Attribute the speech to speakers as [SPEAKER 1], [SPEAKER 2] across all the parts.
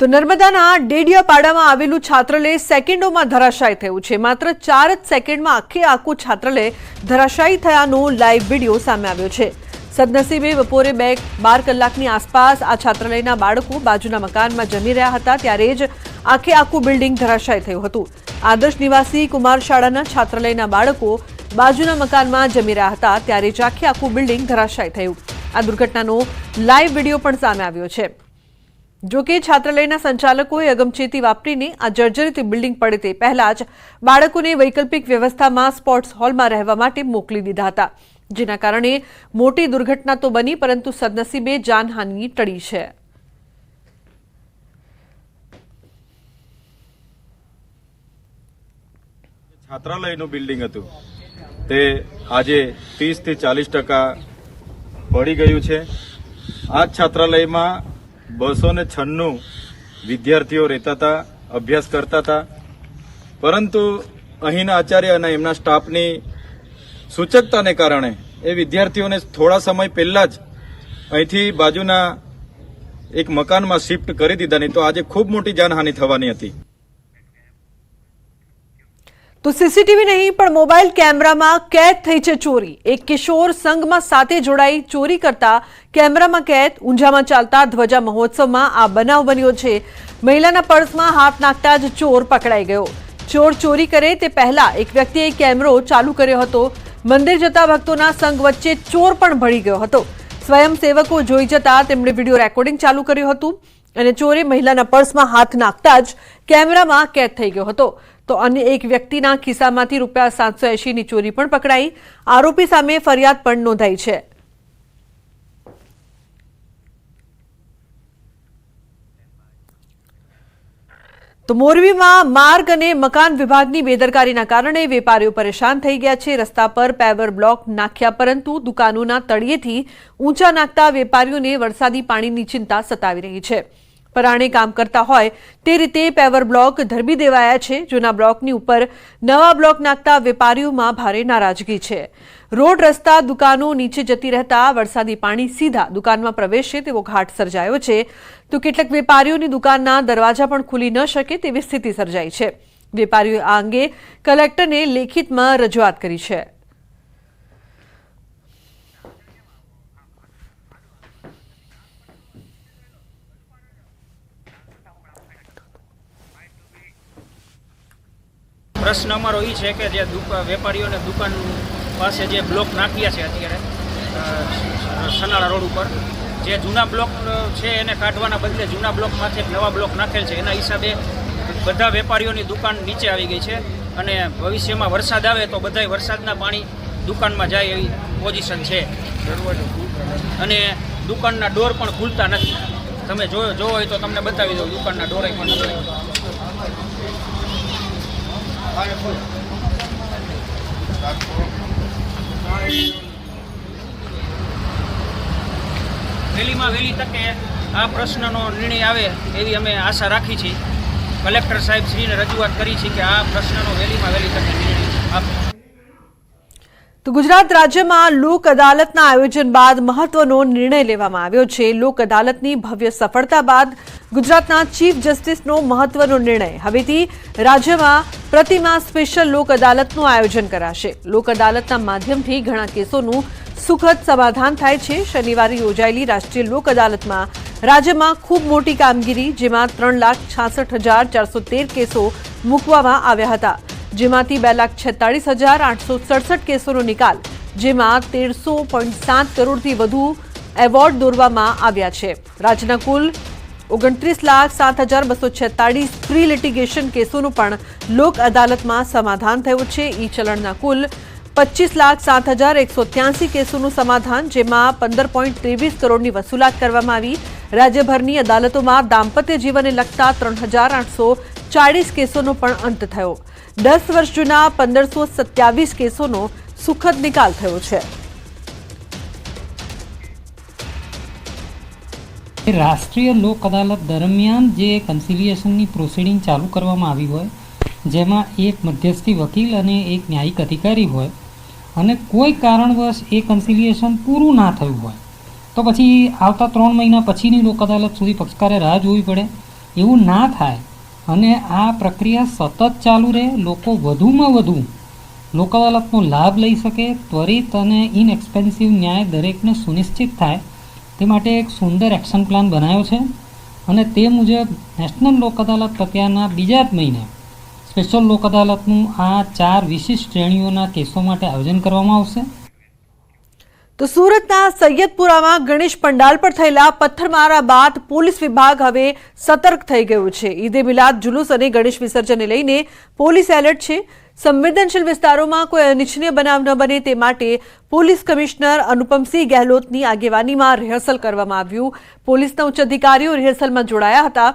[SPEAKER 1] તો નર્મદાના ડેડિયાપાડામાં આવેલું છાત્રાલય સેકન્ડોમાં ધરાશાયી થયું છે। માત્ર 4 જ સેકન્ડમાં આખું છાત્રાલય ધરાશાયી થયાનો લાઈવ વિડીયો સામે આવ્યો છે। સદનસીબે બપોરે 12 કલાકની આસપાસ આ છાત્રાલયના બાળકો બાજુના મકાનમાં જમી રહ્યા હતા ત્યારે જ આખું બિલ્ડિંગ ધરાશાયી થયું હતું। આદર્શ નિવાસી કુમાર શાળાના છાત્રાલયના બાળકો બાજુના મકાનમાં જમી રહ્યા હતા ત્યારે જ આખું બિલ્ડિંગ ધરાશાયી થયું। આ દુર્ઘટનાનો લાઈવ વિડીયો પણ સામે આવ્યો છે। જો કે છાત્રાલયના સંચાલકોએ અગમચેતી વાપરીને આ જર્જરિત બિલ્ડિંગ પડે તે પહેલા જ બાળકોને વૈકલ્પિક વ્યવસ્થામાં સ્પોર્ટ્સ હોલમાં રહેવા માટે મોકલી દીધા હતા, જેના કારણે મોટી દુર્ઘટના તો બની પરંતુ સદનસીબે જાનહાનિ ટળી છે।
[SPEAKER 2] છાત્રાલયનું બિલ્ડિંગ હતું તે આજે 30 થી 40% પડી ગયું છે। આ છાત્રાલયમાં 296 વિદ્યાર્થીઓ રહેતા હતા, અભ્યાસ કરતા હતા, પરંતુ અહીંના આચાર્ય અને એમના સ્ટાફની સૂચકતાને કારણે એ વિદ્યાર્થીઓને થોડા સમય પહેલા જ અહીંથી બાજુના એક મકાનમાં શિફ્ટ કરી દીધા, નહીં તો આજે ખૂબ મોટી જાનહાનિ થવાની હતી।
[SPEAKER 1] તો સીસીટીવી નહીં પણ મોબાઈલ કેમેરામાં કેદ થઈ છે ચોરી। એક કિશોર સંઘમાં સાથે જોડાઈ ચોરી કરતા કેમેરામાં કેદ। ઊંઝામાં ચાલતા ધ્વજા મહોત્સવમાં આ બનાવ બન્યો છે। મહિલાના પર્સમાં હાથ નાખતા જ ચોર પકડાઈ ગયો। ચોર ચોરી કરે તે પહેલા એક વ્યક્તિએ કેમેરો ચાલુ કર્યો હતો। મંદિર જતા ભક્તોના સંઘ વચ્ચે ચોર પણ ભળી ગયો હતો। સ્વયંસેવકો જોઈ જતા તેમણે વિડીયો રેકોર્ડિંગ ચાલુ કર્યું હતું અને ચોરે મહિલાના પર્સમાં હાથ નાખતા જ કેમેરામાં કેદ થઈ ગયો હતો। તો અન્ય એક વ્યક્તિના ખિસ્સામાંથી ₹780 ની ચોરી પણ પકડાઈ। આરોપી સામે ફરિયાદ પણ નોંધાઈ છે। તો મોરબીમાં માર્ગ અને મકાન વિભાગની બેદરકારીના કારણે વેપારીઓ પરેશાન થઈ ગયા છે। રસ્તા પર પેવર બ્લોક નાખ્યા પરંતુ દુકાનોના તળિયેથી ઊંચા નાખતા વેપારીઓને વરસાદી પાણીની ચિંતા સતાવી રહી છે। પરાણે કામ કરતા હોય તે રીતે પેવર બ્લોક ધરબી દેવાયા છે। જૂના બ્લોકની ઉપર નવા બ્લોક નાખતા વેપારીઓમાં ભારે નારાજગી છે। રોડ રસ્તા દુકાનો નીચે જતી રહેતા વરસાદી પાણી સીધા દુકાનમાં પ્રવેશે તેવો ઘાટ સર્જાયો છે। તો કેટલાક વેપારીઓની દુકાનના દરવાજા પણ ખુલી ન શકે તેવી સ્થિતિ સર્જાઈ છે। વેપારીઓએ આ અંગે કલેક્ટરને લેખિતમાં રજૂઆત કરી છે।
[SPEAKER 3] प्रश्न अमारो ई है कि जे वेपारीओ ने दुकान पास जे ब्लॉक नाख्या है अत्यारे सनाड़ा रोड पर जे जूना ब्लॉक है एने काढवाना बदले जूना ब्लॉक माथे नवा ब्लॉक नाखेल है। एना हिसाबे बधा वेपारीओनी दुकान नीचे आवी गई है अने भविष्यमां वरसाद आवे तो बधाय वरसादना पाणी दुकानमां जाय एवी पोजिशन है अने दुकानना डोर पण खुलता नथी। तमे जो होय तो तमने बतावी दो दुकानना डोर पण वेली में वेली तके आ प्रश्ननो निर्णय आवे एवी अमे आशा राखी छे। कलेक्टर साहेब श्री ने रजूआत करी छे कि आ प्रश्ननो वेली में वेली तके निर्णय आपे।
[SPEAKER 1] तो गुजरात राज्य में लोक अदालतना आयोजन बाद महत्वनो निर्णय लेवामां आव्यो छे। लोक अदालतनी भव्य सफलता बाद गुजरातना चीफ जस्टिसनो महत्वनो निर्णय। हवेथी राज्यमां प्रतिमा स्पेशल लोक अदालतनुं आयोजन कराशे। लोक अदालतना माध्यमथी घणा केसोनुं सुखद समाधान थाय छे। शनिवारे योजायेली राष्ट्रीय लोक अदालतमां राज्यमां खूब मोटी कामगीरी जेमां 3,66,413 केसो मूकवामां आव्या हता, जेमांथी 2,46,867 केसोनो निकाल, जेमां 13.7 करोड़थी वधु एवोर्ड दोरवामां आव्या छे। राज्यना कुल 29,07,246 प्री लिटिगेशन केसोनुं पण लोक अदालतमां समाधान थयुं छे। ई चलणना कुल 25,07,183 केसोनुं समाधान, जेमां 15.23 करोड़नी वसूलात करवामां आवी। राज्यभरनी अदालतोमां दाम्पत्य जीवनने लगता 3,840 केसोनो पण अंत थयो। 10 वर्ष जूना 1,527 केसोनो सुखद निकाल थयो छे।
[SPEAKER 4] राष्ट्रीय लोक अदालत दरमियान जे कन्सिलिएशननी प्रोसीडिंग चालू करवामां आवी होय, जेमां एक मध्यस्थी वकील अने एक न्यायिक अधिकारी होय अने कोई कारणवश ए कन्सिलिएशन पूरुं ना थयुं होय तो पछी आवता 3 महीना पछीनी लोक अदालत सुधी पक्षकारे राह जोवी पड़े એવું ના થાય અને આ પ્રક્રિયા સતત ચાલુ રહે, લોકો વધુમાં વધુ લોક અદાલતનો લાભ લઈ શકે, ત્વરિત અને ઇનએક્સપેન્સિવ ન્યાય દરેકને સુનિશ્ચિત થાય તે માટે એક સુંદર એક્શન પ્લાન બનાવ્યો છે અને તે મુજબ નેશનલ લોક અદાલત પ્રત્યાના બીજા જ મહિને સ્પેશિયલ લોક અદાલતનું આ 4 વિશિષ્ટ શ્રેણીઓના કેસો માટે આયોજન કરવામાં આવશે.
[SPEAKER 1] તો સુરતના સૈયદપુરામાં ગણેશ પંડાલ પર થયેલા પથ્થરમારા બાદ પોલીસ વિભાગ હવે સતર્ક થઈ ગયું છે. ઈદે મિલાદ જુલુસ અને ગણેશ વિસર્જનને લઈને પોલીસ એલર્ટ છે. સંવેદનશીલ વિસ્તારોમાં કોઈ અનિચ્છનીય બનાવ ન બને તે માટે પોલીસ કમિશનર અનુપમસિંહ ગહેલોતની આગેવાનીમાં રિહર્સલ કરવામાં આવ્યું. પોલીસના ઉચ્ચ અધિકારીઓ રિહર્સલમાં જોડાયા હતા.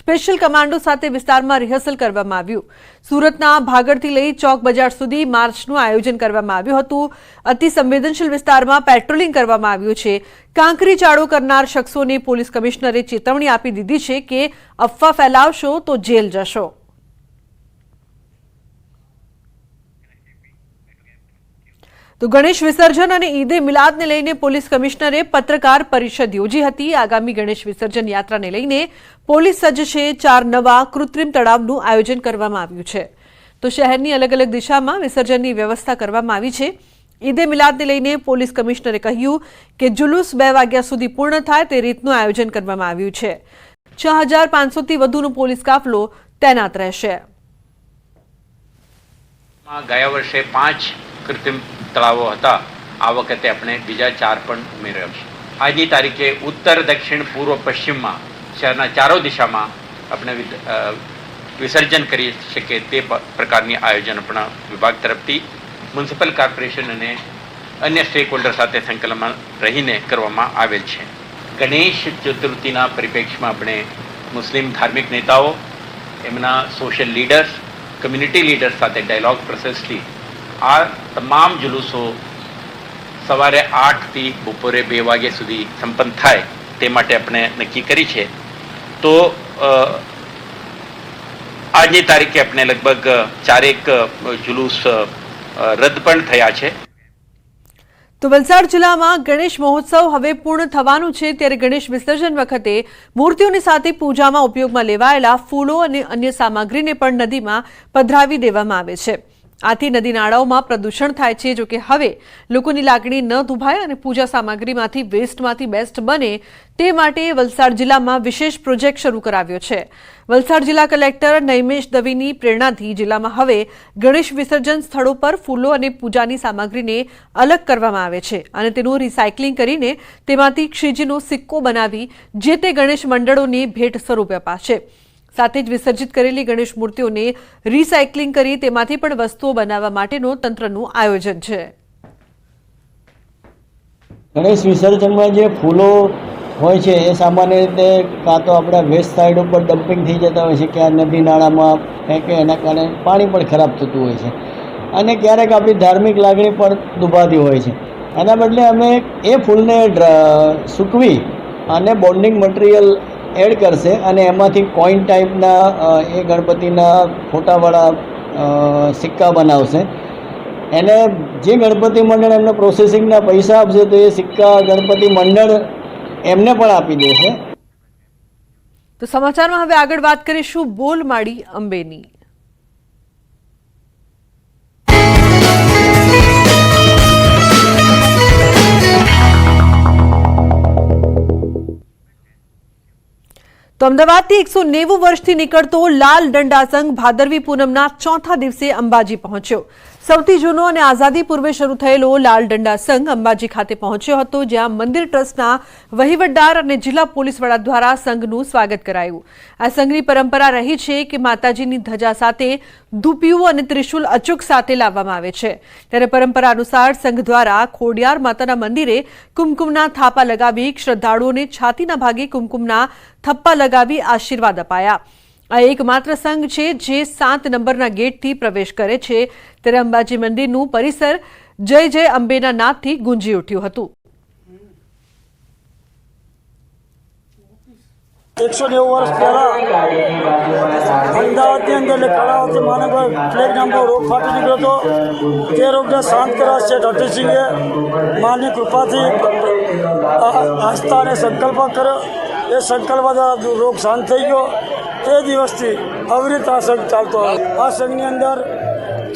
[SPEAKER 1] સ્પેશિયલ કમાન્ડો સાથે વિસ્તારમાં રિહર્સલ કરવામાં આવ્યું. સુરતના ભાગળથી લઈ ચોક બજાર સુધી માર્ચનું આયોજન કરવામાં આવ્યું હતું. અતિ સંવેદનશીલ વિસ્તારમાં પેટ્રોલિંગ કરવામાં આવ્યું છે. કાંકરી ચાળો કરનાર શખ્સોને પોલીસ કમિશનરે ચેતવણી આપી દીધી છે કે અફવા ફેલાવશો તો જેલ જશો. તો ગણેશ વિસર્જન અને ઈદે મિલાદને લઈને પોલીસ કમિશનરે પત્રકાર પરિષદ યોજી હતી. આગામી ગણેશ વિસર્જન યાત્રાને લઈને પોલીસ સજ્જ છે. 4 નવા કૃત્રિમ તળાવનું આયોજન કરવામાં આવ્યું છે. તો શહેરની અલગ અલગ દિશામાં વિસર્જનની વ્યવસ્થા કરવામાં આવી છે. ઈદે મિલાદને લઈને પોલીસ કમિશનરે કહ્યું કે જુલુસ 2 વાગ્યા સુધી પૂર્ણ થાય તે રીતનું આયોજન કરવામાં આવ્યું છે. 6500થી વધુનો પોલીસ કાફલો તૈનાત રહેશે.
[SPEAKER 5] ગયા વર્ષે 5 કૃત્રિમ તળાવો હતા. આ વખતે આપણે બીજા 4 પણ ઉમેર્યા છે. આજની તારીખે ઉત્તર, દક્ષિણ, પૂર્વ, પશ્ચિમમાં શહેરના 4 દિશામાં આપણે વિસર્જન કરી શકીએ તે પ્રકારની આયોજન આપણા વિભાગ તરફથી મ્યુનિસિપલ કોર્પોરેશન અને અન્ય સ્ટેક હોલ્ડર સાથે સંકલનમાં રહીને કરવામાં આવેલ છે. ગણેશ ચતુર્થીના પરિપ્રેક્ષમાં આપણે મુસ્લિમ ધાર્મિક નેતાઓ, એમના સોશિયલ લીડર્સ, કમ્યુનિટી લીડર્સ સાથે ડાયલોગ પ્રોસેસથી આ તમામ જુલુસો સવારે 8 થી બપોરે 2 વાગ્યા સુધી સંપન્ન થાય તે માટે આપણે નક્કી કરી છે. તો આજની તારીખે આપણે લગભગ 4 જુલુસ રદ પણ થયા છે.
[SPEAKER 1] તો વલસાડ જિલ્લામાં ગણેશ મહોત્સવ હવે પૂર્ણ થવાનું છે, ત્યારે ગણેશ વિસર્જન વખતે મૂર્તિઓની સાથે પૂજામાં ઉપયોગમાં લેવાયેલા ફૂલો અને અન્ય સામગ્રીને પણ નદીમાં પધરાવી દેવામાં આવે છે. આથી નદી નાળાઓમાં પ્રદૂષણ થાય છે. જોકે હવે લોકોની લાગણી ન દુભાય અને પૂજા સામગ્રીમાંથી વેસ્ટમાંથી બેસ્ટ બને તે માટે વલસાડ જિલ્લામાં વિશેષ પ્રોજેક્ટ શરૂ કરાવ્યો છે. વલસાડ જિલ્લા કલેક્ટર નૈમેશ દવીની પ્રેરણાથી જિલ્લામાં હવે ગણેશ વિસર્જન સ્થળો પર ફૂલો અને પૂજાની સામગ્રીને અલગ કરવામાં આવે છે અને તેનું રિસાયકલિંગ કરીને તેમાંથી ક્ષિજનો સિક્કો બનાવી જે તે ગણેશ મંડળોને ભેટ સ્વરૂપે અપાશે. સાથે જ વિસર્જિત કરેલી ગણેશ મૂર્તિઓને રિસાયકલિંગ કરી તેમાંથી પણ વસ્તુઓ બનાવવા માટેનો તંત્રનું આયોજન છે.
[SPEAKER 6] ગણેશ વિસર્જનમાં જે ફૂલો હોય છે એ સામાન્ય રીતે કાં તો આપણા વેસ્ટ સાઈડ ઉપર ડમ્પિંગ થઈ જતા હોય છે, ક્યાં નદી નાળામાં ફેંકે એના કારણે પાણી પણ ખરાબ થતું હોય છે અને ક્યારેક આપણી ધાર્મિક લાગણી પણ દુભાતી હોય છે. એના બદલે અમે એ ફૂલને સૂકવી અને બોન્ડિંગ મટીરિયલ એડ કરશે અને એમાંથી કોઈન ટાઈપના એ ગણપતિના ફોટાવાળા સિક્કા બનાવશે. એને જે ગણપતિ મંડળ એમને પ્રોસેસિંગના પૈસા આપશે તો એ સિક્કા ગણપતિ મંડળ એમને પણ આપી દેશે.
[SPEAKER 1] તો સમાચારમાં હવે આગળ વાત કરીશું બોલમાળી અંબેની. તો અમદાવાદથી 190 વર્ષથી નીકળતો લાલ દંડા સંઘ ભાદરવી પૂનમના 4થા દિવસે અંબાજી પહોંચ્યો. સૌથી જૂનો અને આઝાદી પૂર્વે શરૂ થયેલો લાલ દંડા સંઘ અંબાજી ખાતે પહોંચ્યો હતો, જ્યાં મંદિર ટ્રસ્ટના વહીવટદાર અને જિલ્લા પોલીસ વડા દ્વારા સંઘનું સ્વાગત કરાયું. આ સંઘની પરંપરા રહી છે કે માતાજીની ધજા સાથે ધૂપિયું અને ત્રિશુલ અચૂક સાથે લાવવામાં આવે છે. ત્યારે પરંપરા અનુસાર સંઘ દ્વારા ખોડિયાર માતાના મંદિરે કુમકુમના થાપા લગાવી શ્રદ્ધાળુઓને છાતીના ભાગે કુમકુમના થપ્પા લગાવી આશીર્વાદ અપાયા. આ એકમાત્ર સંઘ છે જે 7 નંબરના ગેટથી પ્રવેશ કરે છે. ત્યારે અંબાજી મંદિરનું પરિસર જય જય અંબેના નાદથી ગુંજી ઉઠ્યું હતું.
[SPEAKER 7] 190 વર્ષ પહેલાં અમદાવાદની અંદર કળાવતી માનવ પ્લેગ નામનો રોગ ફાટી નીકળ્યો હતો. તે રોગને શાંત કરવા શેઠ હરસિંહે માની કૃપાથી આસ્થા અને સંકલ્પ કર્યો. એ સંકલ્પ દ્વારા રોગ શાંત થઈ ગયો તે દિવસથી અવિરત આ સંઘ ચાલતો હોય. આ સંઘની અંદર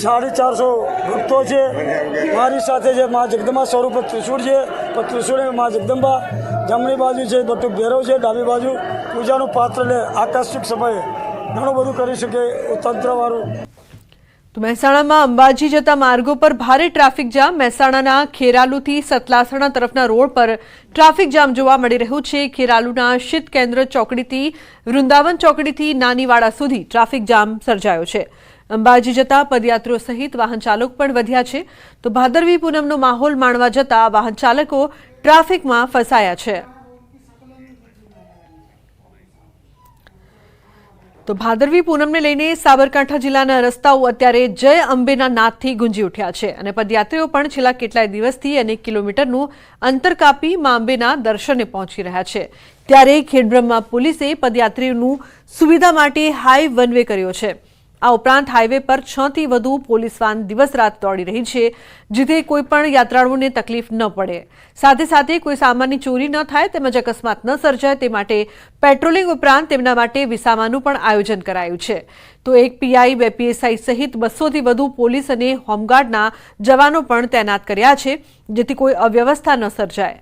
[SPEAKER 7] 450 ભક્તો છે. મારી સાથે જે મા જગદંબા સ્વરૂપે ત્રિશૂળ છે, પણ ત્રિશૂળ મા જગદંબા જમણી બાજુ છે બટુક ભૈરવ છે, ડાબી બાજુ પૂજાનું પાત્ર લે આકસ્મિક સમયે ઘણું બધું કરી શકે તંત્રવાળું.
[SPEAKER 1] તો મહેસાણામાં અંબાજી જતા માર્ગો પર ભારે ટ્રાફિક જામ. મહેસાણાના ખેરાલુથી સતલાસણા તરફના રોડ પર ટ્રાફિક જામ જોવા મળી રહ્યું છે. ખેરાલુના શીત કેન્દ્ર ચોકડીથી વૃંદાવન ચોકડીથી નાનીવાડા સુધી ટ્રાફિક જામ સર્જાયો છે. અંબાજી જતા પદયાત્રીઓ સહિત વાહન ચાલકો પણ વધ્યા છે. તો ભાદરવી પૂનમનો માહોલ માણવા જતા વાહન ચાલકો ટ્રાફિકમાં ફસાયા છે. તો ભાદરવી પૂનમને લઈને સાબરકાંઠા જિલ્લાના રસ્તાઓ અત્યારે જય અંબેના નાદથી ગુંજી ઉઠ્યા છે અને પદયાત્રીઓ પણ છેલ્લા કેટલાય દિવસથી અનેક કિલોમીટરનું અંતર કાપી મા અંબેના દર્શને પહોંચી રહ્યા છે. ત્યારે ખેડબ્રહ્મા પોલીસે પદયાત્રીઓનું સુવિધા માટે હાઈ વન વે કર્યો છે. આ ઉપરાંત હાઈવે પર 6 થી વધુ પોલીસ વાન દિવસ રાત દોડી રહી છે, જેથી કોઈપણ યાત્રાળુઓને તકલીફ ન પડે. સાથે સાથે કોઈ સામાનની ચોરી ન થાય તેમજ અકસ્માત ન સર્જાય તે માટે પેટ્રોલિંગ ઉપરાંત તેમના માટે વિસામાનું પણ આયોજન કરાયું છે. તો 1 પીઆઈ 2 પીએસઆઈ સહિત 200 થી વધુ પોલીસ અને હોમગાર્ડના જવાનો પણ તૈનાત કર્યા છે, જેથી કોઈ અવ્યવસ્થા ન સર્જાય.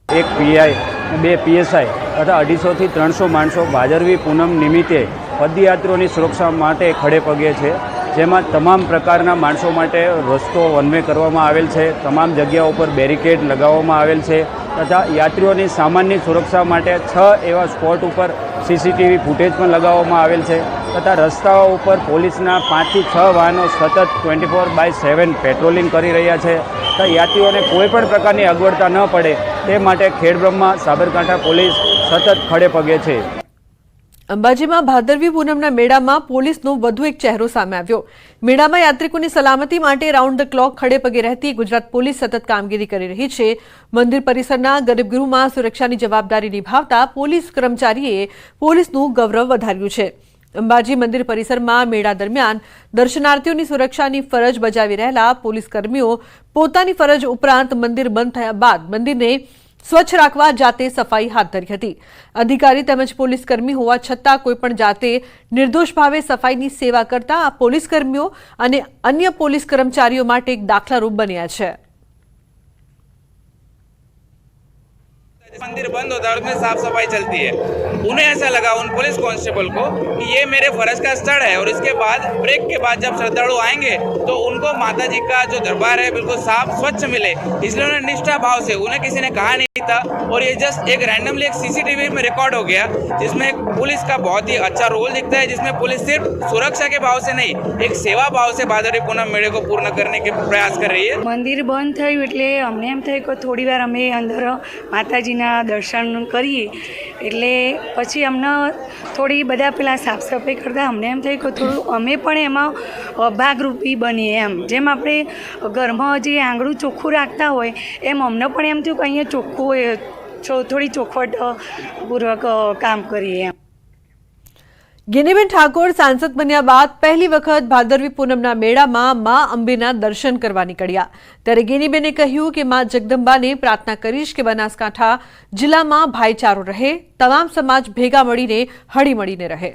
[SPEAKER 8] 1 પીઆઈ 2 પીએસઆઈ તથા 250 થી 300 માણસો ભાદરવી પૂનમ નિમિત્તે પદયાત્રીઓની સુરક્ષા માટે ખડે પગે છે. જેમાં તમામ પ્રકારના માણસો માટે રસ્તો વન વે કરવામાં આવેલ છે. તમામ જગ્યાઓ પર બેરિકેડ લગાવવામાં આવેલ છે તથા યાત્રીઓની સામાનની સુરક્ષા માટે 6 એવા સ્પોટ ઉપર સીસીટીવી ફૂટેજ પણ લગાવવામાં આવેલ છે તથા રસ્તાઓ ઉપર પોલીસના 5 થી 6 વાહનો સતત 24/7 પેટ્રોલિંગ કરી રહ્યા છે. તથા યાત્રીઓને કોઈ પણ પ્રકારની અગવડતા ન પડે તે માટે ખેડબ્રહ્મા સાબરકાંઠા પોલીસ સતત ખડે પગે છે.
[SPEAKER 1] અંબાજીમાં ભાદરવી પૂનમના મેળામાં પોલીસનો વધુ એક ચહેરો સામે આવ્યો. મેળામાં યાત્રિકોની સલામતી માટે રાઉન્ડ ધ ક્લોક ખડે પગે રહેતી ગુજરાત પોલીસ સતત કામગીરી કરી રહી છે. મંદિર પરિસરના ગર્ભગૃહમાં સુરક્ષાની જવાબદારી નિભાવતા પોલીસ કર્મચારીએ પોલીસનું ગૌરવ વધાર્યું છે. અંબાજી મંદિર પરિસરમાં મેળા દરમિયાન દર્શનાર્થીઓની સુરક્ષાની ફરજ બજાવી રહેલા પોલીસ કર્મીઓ પોતાની ફરજ ઉપરાંત મંદિર બંધ થયા બાદ મંદિરને સ્વચ્છ રાખવા જાતે સફાઈ હાથ ધરી હતી. અધિકારી તેમજ પોલીસ કર્મી હોવા છતાં કોઈપણ જાતે નિર્દોષ ભાવે સફાઈની સેવા કરતા આ પોલીસ કર્મીઓ અને અન્ય પોલીસ કર્મચારીઓ માટે એક દાખલારૂપ બન્યા છે.
[SPEAKER 9] मंदिर बंद होता है और उसमें साफ सफाई चलती है. उन्हें ऐसा लगा उन पुलिस कांस्टेबल को कि ये मेरे फर्ज का स्थल है और इसके बाद ब्रेक के बाद जब श्रद्धालु आएंगे तो उनको माता जी का जो दरबार है बिल्कुल साफ स्वच्छ मिले, इसलिए उन्हें निष्ठा भाव से, उन्हें किसी ने कहा नहीं था और ये जस्ट एक रैंडमली एक सीसीटीवी में रिकॉर्ड हो गया जिसमें एक पुलिस का बहुत ही अच्छा रोल दिखता है, जिसमें पुलिस सिर्फ सुरक्षा के भाव से नहीं एक सेवा भाव से भादरवी पूनम मेले को पूर्ण करने के प्रयास कर रही है.
[SPEAKER 10] મંદિર બંધ થયું એટલે અમને એમ થયું કે થોડી વાર અમે અંદર માતાજીના દર્શન કરીએ એટલે પછી અમને થોડી બધા પેલા સાફ સફાઈ કરતાં અમને એમ થયું કે થોડું અમે પણ એમાં ભાગરૂપી બનીએ એમ. જેમ આપણે ઘરમાં જે આંગળું ચોખ્ખું રાખતા હોય એમ અમને પણ એમ થયું કે અહીંયા ચોખ્ખું થોડી ચોખવટપૂર્વક કામ કરીએ એમ.
[SPEAKER 1] ગેનીબેન ઠાકોર સાંસદ બન્યા બાદ પહેલી વખત ભાદરવી પૂનમના મેળામાં મા અંબેના દર્શન કરવા નીકળ્યા. ત્યારે ગેનીબેને કહ્યું કે મા જગદંબાને પ્રાર્થના કરીશ કે બનાસકાંઠા જિલ્લામાં ભાઈચારો રહે, તમામ સમાજ ભેગા મળીને હળીમળીને રહે.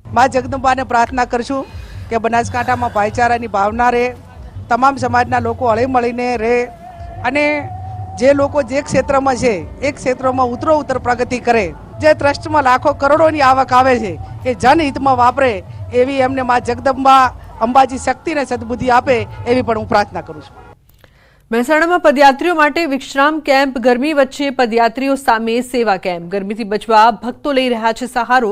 [SPEAKER 11] મા જગદંબાને પ્રાર્થના કરશું કે બનાસકાંઠામાં ભાઈચારાની ભાવના રહે, તમામ સમાજના લોકો હળીમળીને રહે અને જે લોકો જે ક્ષેત્રમાં છે એ ક્ષેત્રમાં ઉત્તરોત્તર પ્રગતિ કરે. જે ટ્રસ્ટમાં લાખો કરોડોની આવક આવે છે એ જનહિતમાં વાપરે એવી એમને મા જગદંબા અંબાજી શક્તિને સદબુદ્ધિ આપે એવી પણ હું પ્રાર્થના કરું છું.
[SPEAKER 1] મહેસાણામાં પદયાત્રીઓ માટે વિશ્રામ કેમ્પ, ગરમી વચ્ચે પદયાત્રીઓ સામે સેવા કેમ્પ. ગરમીથી બચવા ભક્તો લઈ રહ્યા છે સહારો.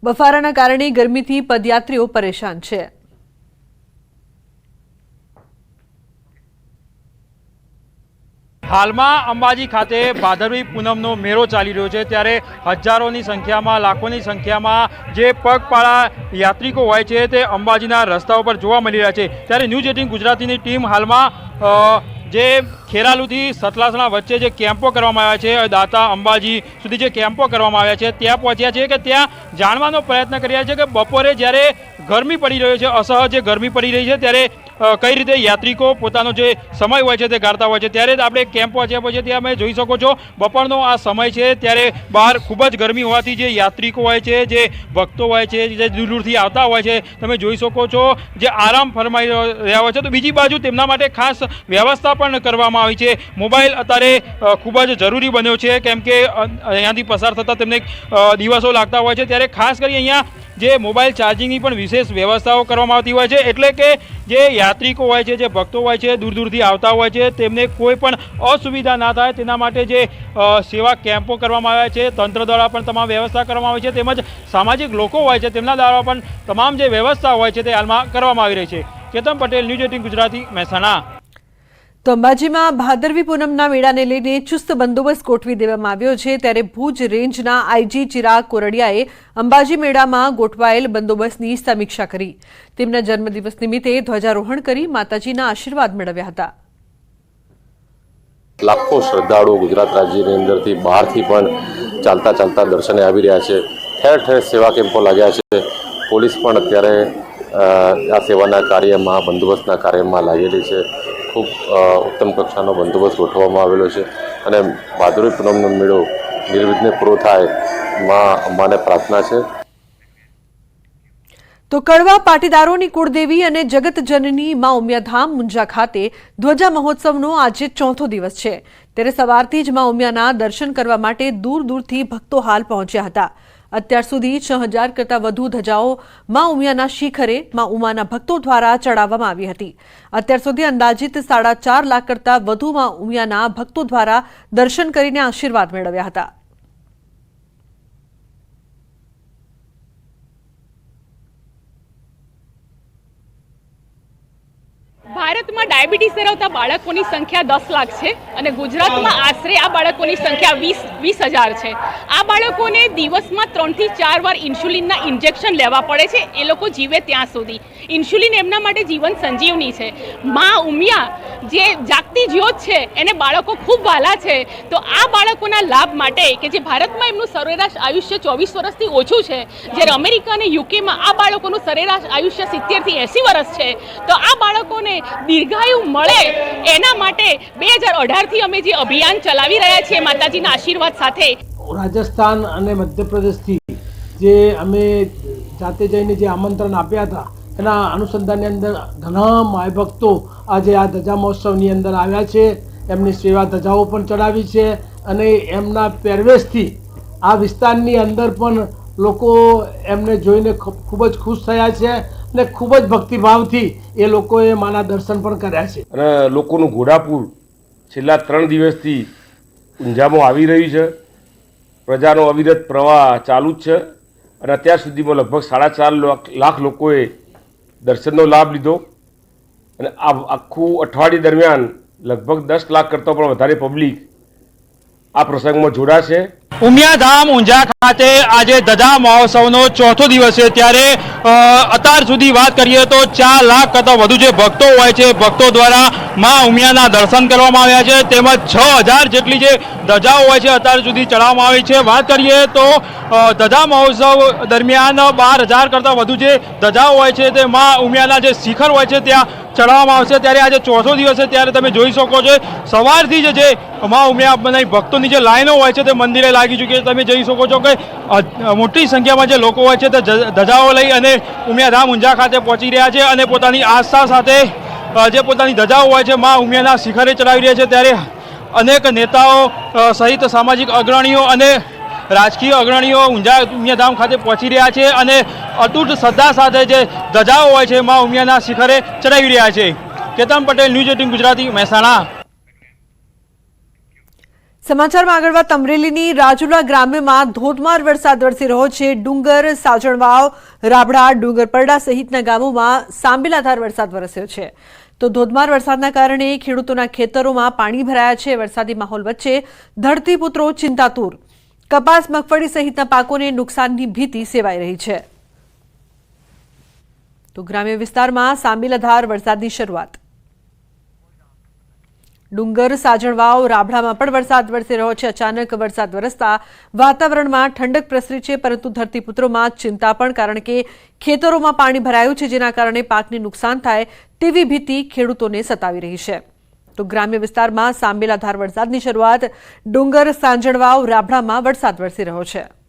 [SPEAKER 1] બફારાના કારણે ગરમીથી પદયાત્રીઓ પરેશાન છે.
[SPEAKER 12] હાલમાં અંબાજી ખાતે ભાદરવી પૂનમનો મેળો ચાલી રહ્યો છે, ત્યારે હજારોની સંખ્યામાં, લાખોની સંખ્યામાં જે પગપાળા યાત્રિકો હોય છે તે અંબાજીના રસ્તાઓ પર જોવા મળી રહ્યા છે. ત્યારે ન્યૂઝ 18 ગુજરાતીની ટીમ હાલમાં જે ખેરાલુથી સતલાસણા વચ્ચે જે કેમ્પો કરવામાં આવ્યા છે, દાતા અંબાજી સુધી જે કેમ્પો કરવામાં આવ્યા છે ત્યાં પહોંચ્યા છે કે ત્યાં જાણવાનો પ્રયત્ન કર્યા છે કે બપોરે જ્યારે ગરમી પડી રહ્યો છે, અસહ્ય જે ગરમી પડી રહી છે, ત્યારે કઈ રીતે યાત્રિકો પોતાનો જે સમય હોય છે તે કાઢતા હોય છે। ત્યારે આપણે કેમ્પ પહોંચ્યા પછી ત્યાં તમે જોઈ શકો છો બપોરનો આ સમય છે, ત્યારે બહાર ખૂબ જ ગરમી હોવાથી જે યાત્રિકો હોય છે, જે ભક્તો હોય છે, જે દૂર દૂરથી આવતા હોય છે, તમે જોઈ શકો છો જે આરામ ફરમાઈ રહ્યા હોય છે। તો બીજી બાજુ તેમના માટે ખાસ વ્યવસ્થા પણ કરવામાં આવી છે। મોબાઈલ અત્યારે ખૂબ જ જરૂરી બન્યો છે, કેમ કે અહીંયાથી પસાર થતાં તેમને દિવસો લાગતા હોય છે, ત્યારે ખાસ કરી અહીંયા જે મોબાઈલ ચાર્જિંગની પણ વિશેષ વ્યવસ્થાઓ કરવામાં આવતી હોય છે, એટલે કે જે યાત્રિકો હોય છે, જે ભક્તો હોય છે, દૂર દૂરથી આવતા હોય છે, તેમને કોઈ પણ અસુવિધા ના થાય તેના માટે જે સેવા કેમ્પો કરવામાં આવ્યા છે, તંત્ર દ્વારા પણ તમામ વ્યવસ્થા કરવામાં આવી છે, તેમજ સામાજિક લોકો હોય છે તેમના દ્વારા પણ તમામ જે વ્યવસ્થા હોય છે તે હાલમાં કરવામાં આવી રહી છે। કેતન પટેલ, ન્યૂઝ 18 ગુજરાતી, મહેસાણા।
[SPEAKER 1] તો અંબાજીમાં ભાદરવી પૂનમના મેળાને લઈને ચુસ્ત બંદોબસ્ત ગોઠવી દેવામાં આવ્યો છે, ત્યારે ભુજ રેન્જના આઈજી ચિરાગ કોરડિયાએ અંબાજી મેળામાં ગોઠવાયેલ બંદોબસ્તની સમીક્ષા કરી। તેમના જન્મદિવસ નિમિત્તે ધ્વજારોહણ કરી માતાજીના આશીર્વાદ મેળવ્યા હતા।
[SPEAKER 13] લાખો શ્રદ્ધાળુઓ ગુજરાત રાજ્યની અંદરથી બહારથી પણ ચાલતા ચાલતા દર્શને આવી રહ્યા છે। ઠેર ઠેર સેવા કેમ્પો લાગ્યા છે। પોલીસ પણ અત્યારે આ સેવાના કાર્યમાં, બંદોબસ્તના કાર્યમાં લાગેલી છે। ખૂબ ઉત્તમ કક્ષાનો બંદોબસ્ત ગોઠવવામાં આવેલો છે અને ભાદરવી પૂનમનો મેળો નિર્વિઘ્ને પૂરો થાય માં અંબાને પ્રાર્થના છે।
[SPEAKER 1] તો કડવા પાટીદારોની કુળદેવી અને જગતજનની માં ઉમિયાધામ મુંજા ખાતે ધ્વજા મહોત્સવનો આજે ચોથો દિવસ છે, ત્યારે સવારથી જ માં ઉમિયાના દર્શન કરવા માટે દૂર દૂરથી ભક્તો હાલ પહોંચ્યા હતા। અત્યાર સુધી 6000 કરતાં વધુ ધજાઓ માં ઉમિયાના શિખરે માં ઉમાના ભક્તો દ્વારા ચડાવવામાં આવી હતી। અત્યાર સુધી અંદાજિત 4.5 લાખ કરતાં વધુ માં ઉમિયાના ભક્તો દ્વારા દર્શન કરીને આશીર્વાદ મેળવ્યા હતા।
[SPEAKER 14] ભારતમાં ડાયાબિટીસ ધરાવતા બાળકોની સંખ્યા 10 લાખ છે અને ગુજરાતમાં આશરે આ બાળકોની સંખ્યા 20,000 છે। આ બાળકોને દિવસમાં 3 થી 4 વાર ઇન્સ્યુલિનના ઇન્જેક્શન લેવા પડે છે, એ લોકો જીવે ત્યાં સુધી। ઇન્સ્યુલિન એમના માટે જીવન સંજીવની છે। માં ઉમિયા જે જાગતી જ્યોત છે એને બાળકો ખૂબ વહાલા છે, તો આ બાળકોના લાભ માટે કે જે ભારતમાં એમનું સરેરાશ આયુષ્ય 24 વર્ષથી ઓછું છે, જ્યારે અમેરિકા અને યુકેમાં આ બાળકોનું સરેરાશ આયુષ્ય 70 થી 80 વર્ષ છે, તો આ બાળકોને દીર્ઘાયુ મળે એના માટે 2018થી અમે જે અભિયાન ચલાવી રહ્યા છીએ માતાજીના આશીર્વાદ સાથે।
[SPEAKER 15] રાજસ્થાન અને મધ્યપ્રદેશથી જે અમે જાતે જઈને જે આમંત્રણ આપ્યા હતા એના અનુસંધાનની અંદર ઘણા માય ભક્તો આજે આ ધજા મહોત્સવની અંદર આવ્યા છે। એમની સેવા ધજાઓ પણ ચડાવી છે અને એમના પહેરવેશથી આ વિસ્તારની અંદર પણ લોકો એમને જોઈને ખૂબ જ ખુશ થયા છે અને ખૂબ જ ભક્તિભાવથી એ લોકોએ માના દર્શન પણ કર્યા છે।
[SPEAKER 16] અને લોકોનું ઘોડાપુર છેલ્લા 3 દિવસથી ઊંઝામાં આવી રહ્યું છે। પ્રજાનો અવિરત પ્રવાહ ચાલુ જ છે અને અત્યાર સુધીમાં લગભગ 4.5 લાખ લોકોએ દર્શનનો લાભ લીધો અને આ આખું અઠવાડિયું દરમિયાન લગભગ 10 લાખ કરતાં પણ વધારે પબ્લિક આ પ્રસંગમાં જોડાશે।
[SPEAKER 12] ઉમિયાધામ ઊંઝા ખાતે આજે ધજા મહોત્સવનો ચોથો દિવસ છે, ત્યારે અત્યાર સુધી વાત કરીએ તો 4 લાખ કરતાં વધુ જે ભક્તો હોય છે, ભક્તો દ્વારા માં ઉમિયાના દર્શન કરવામાં આવ્યા છે, તેમજ 6000 જેટલી જે ધજાઓ હોય છે અત્યાર સુધી ચડાવવામાં આવી છે। વાત કરીએ તો ધજા મહોત્સવ દરમિયાન 12000 કરતાં વધુ જે ધજાઓ હોય છે તે માં ઉમિયાના જે શિખર હોય છે ત્યાં ચડાવવામાં આવશે। ત્યારે આજે ચોથો દિવસ છે, ત્યારે તમે જોઈ શકો છો સવારથી જ જે માં ઉમિયા ભક્તોની જે લાઈનો હોય છે તે મંદિરે લાગી ચૂકી છે। તમે જોઈ શકો છો કે મોટી સંખ્યામાં જે લોકો હોય છે તે ધજાઓ લઈ અને ઉમિયાધામ ઊંઝા ખાતે પહોંચી રહ્યા છે અને પોતાની આસ્થા સાથે જે પોતાની ધજાઓ હોય છે માં ઉમિયાના શિખરે ચડાવી રહ્યા છે। ત્યારે અનેક નેતાઓ સહિત સામાજિક અગ્રણીઓ અને રાજકીય અગ્રણીઓ ઉમિયાધામ ખાતે પહોંચી રહ્યા છે અને અતૂટ શ્રદ્ધા સાથે જે ધજાઓ હોય છે માં ઉમિયાના શિખરે ચડાવી રહ્યા છે। કેતન પટેલ, ન્યૂઝ 18 ગુજરાતી, મહેસાણા।
[SPEAKER 1] સમાચારમાં આગળ વાત અમરેલીની રાજુલા ગ્રામ્યમાં ધોધમાર વરસાદ વરસી રહ્યો છે। ડુંગર, સાજણવાવ, રાબડા, ડુંગરપરડા સહિતના ગામોમાં સાંબેલાધાર વરસાદ વરસ્યો છે, તો ધોધમાર વરસાદના કારણે ખેડૂતોના ખેતરોમાં પાણી ભરાયા છે। વરસાદી માહોલ વચ્ચે ધરતીપુત્રો ચિંતાતુર, કપાસ, મગફળી સહિતના પાકોને નુકસાનની ભીતિ સેવાઈ રહી છે। તો ગ્રામ્ય વિસ્તારમાં સાંબેલાધાર વરસાદની શરૂઆત। ડુંગર, સાજણવાવ, રાભડામાં પણ વરસાદ વરસી રહ્યો છે. અચાનક વરસાદ વરસતા વાતાવરણમાં ઠંડક પ્રસરી છે, પરંતુ ધરતીપુત્રોમાં ચિંતા પણ, કારણ કે ખેતરોમાં પાણી ભરાયું છે, જેના કારણે પાકને નુકસાન થાય તેવી ભીતિ ખેડૂતોને સતાવી રહી છે. તો ગ્રામ્ય વિસ્તારમાં સાંબેલાધાર વરસાદની શરૂઆત. ડુંગર, સાંજણવાવ, રાભડામાં વરસાદ વરસી રહ્યો છે.